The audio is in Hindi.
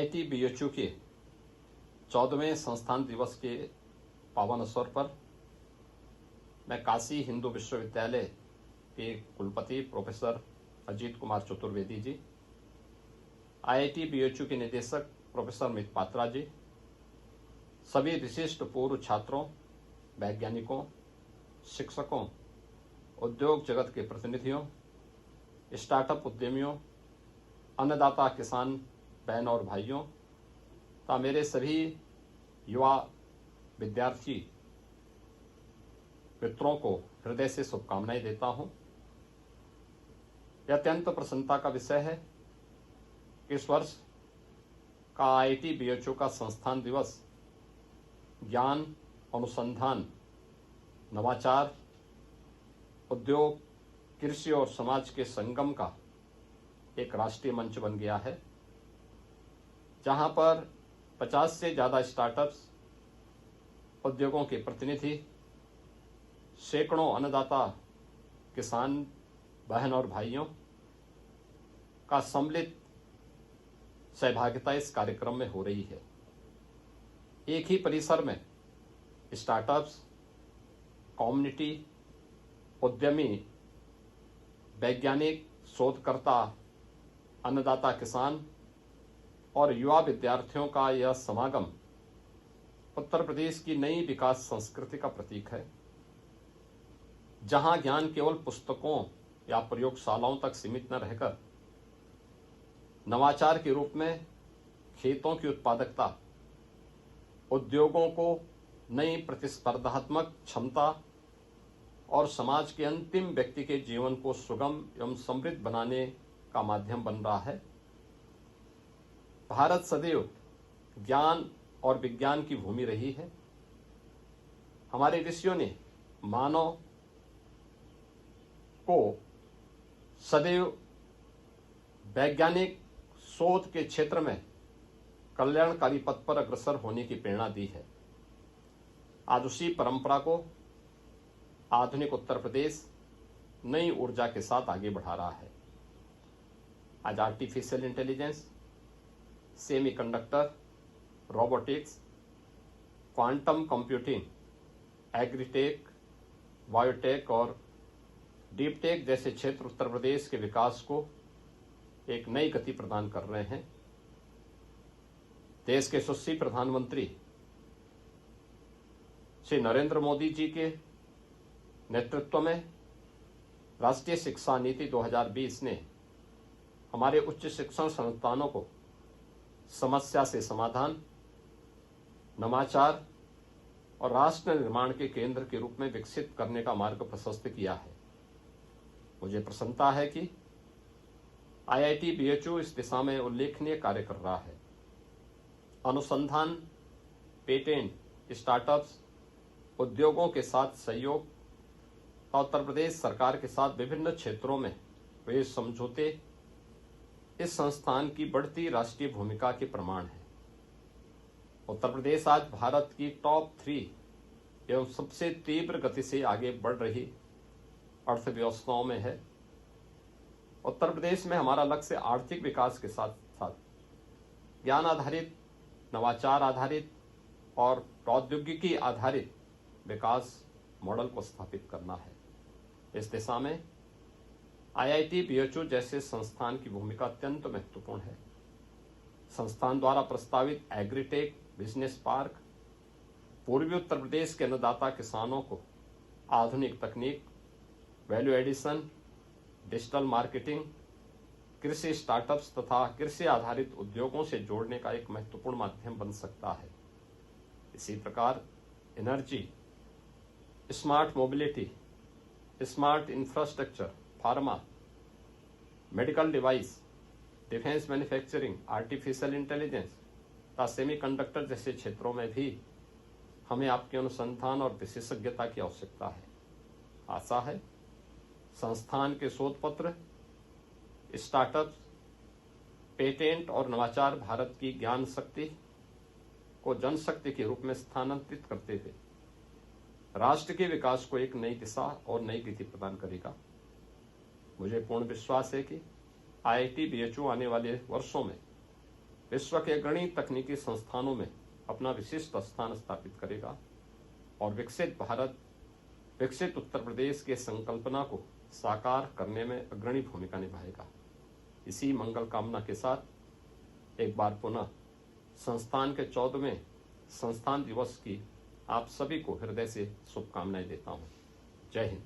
आईआईटी बीएचयू के 14वें संस्थान दिवस के पावन अवसर पर मैं काशी हिंदू विश्वविद्यालय के कुलपति professor Ajit Kumar Chaturvedi ji, IIT BHU के निदेशक प्रोफेसर मित पात्रा जी, सभी विशिष्ट पूर्व छात्रों, वैज्ञानिकों, शिक्षकों, उद्योग जगत के प्रतिनिधियों, स्टार्टअप उद्यमियों, अन्नदाता किसान बहन और भाइयों तथा मेरे सभी युवा विद्यार्थी मित्रों को हृदय से शुभकामनाएं देता हूं। यह अत्यंत प्रसन्नता का विषय है कि इस वर्ष का आईआईटी बीएचयू का संस्थान दिवस ज्ञान, अनुसंधान, नवाचार, उद्योग, कृषि और समाज के संगम का एक राष्ट्रीय मंच बन गया है, जहां पर 50 से ज्यादा स्टार्टअप्स, उद्योगों के प्रतिनिधि, सैकड़ों अन्नदाता किसान बहन और भाइयों का सम्मिलित सहभागिता इस कार्यक्रम में हो रही है। एक ही परिसर में स्टार्टअप्स, कम्युनिटी, उद्यमी, वैज्ञानिक, शोधकर्ता, अन्नदाता किसान और युवा विद्यार्थियों का यह समागम उत्तर प्रदेश की नई विकास संस्कृति का प्रतीक है, जहां ज्ञान केवल पुस्तकों या प्रयोगशालाओं तक सीमित न रहकर नवाचार के रूप में खेतों की उत्पादकता, उद्योगों को नई प्रतिस्पर्धात्मक क्षमता और समाज के अंतिम व्यक्ति के जीवन को सुगम एवं समृद्ध बनाने का माध्यम बन रहा है। भारत सदैव ज्ञान और विज्ञान की भूमि रही है। हमारे ऋषियों ने मानव को सदैव वैज्ञानिक शोध के क्षेत्र में कल्याणकारी पथ पर अग्रसर होने की प्रेरणा दी है। आज उसी परंपरा को आधुनिक उत्तर प्रदेश नई ऊर्जा के साथ आगे बढ़ा रहा है। आज artificial intelligence, semiconductor, robotics, quantum computing, agritech, biotech और डीप टेक जैसे क्षेत्र उत्तर प्रदेश के विकास को एक नई गति प्रदान कर रहे हैं। देश के यशस्वी प्रधानमंत्री श्री नरेंद्र मोदी जी के नेतृत्व में राष्ट्रीय शिक्षा नीति 2020 ने हमारे उच्च शिक्षण संस्थानों को समस्या से समाधान, नवाचार और राष्ट्र निर्माण के केंद्र के रूप में विकसित करने का मार्ग प्रशस्त किया है। मुझे प्रसन्नता है कि आईआईटी बीएचयू इस दिशा में उल्लेखनीय कार्य कर रहा है। अनुसंधान, पेटेंट, स्टार्टअप्स, उद्योगों के साथ सहयोग और उत्तर प्रदेश सरकार के साथ विभिन्न क्षेत्रों में हुए समझौते इस संस्थान की बढ़ती राष्ट्रीय भूमिका के प्रमाण है। उत्तर प्रदेश आज भारत की टॉप 3 एवं सबसे तीव्र गति से आगे बढ़ रही अर्थव्यवस्थाओं में है। उत्तर प्रदेश में हमारा लक्ष्य आर्थिक विकास के साथ साथ ज्ञान आधारित, नवाचार आधारित और प्रौद्योगिकी आधारित विकास मॉडल को स्थापित करना है। इस दिशा में आईआईटी बीएचयू जैसे संस्थान की भूमिका अत्यंत महत्वपूर्ण है। संस्थान द्वारा प्रस्तावित एग्रीटेक बिजनेस पार्क पूर्वी उत्तर प्रदेश के अन्नदाता किसानों को आधुनिक तकनीक, वैल्यू एडिशन, डिजिटल मार्केटिंग, कृषि स्टार्टअप्स तथा कृषि आधारित उद्योगों से जोड़ने का एक महत्वपूर्ण माध्यम बन सकता है। इसी प्रकार energy, smart mobility, smart infrastructure, pharma, medical device, defence manufacturing, artificial intelligence तथा सेमीकंडक्टर जैसे क्षेत्रों में भी हमें आपके अनुसंधान और विशेषज्ञता की आवश्यकता है। आशा है संस्थान के शोध पत्र, स्टार्टअप्स, पेटेंट और नवाचार भारत की ज्ञान शक्ति को जनशक्ति के रूप में स्थानांतरित करते हुए राष्ट्र के विकास को एक नई दिशा और नई गति प्रदान करेगा। मुझे पूर्ण विश्वास है कि आईआईटी बीएचयू आने वाले वर्षों में विश्व के अग्रणी तकनीकी संस्थानों में अपना विशिष्ट स्थान स्थापित करेगा और विकसित भारत, विकसित उत्तर प्रदेश के संकल्पना को साकार करने में अग्रणी भूमिका निभाएगा। इसी मंगल कामना के साथ एक बार पुनः संस्थान के 14वें संस्थान दिवस की आप सभी को हृदय से शुभकामनाएं देता हूं। जय हिंद।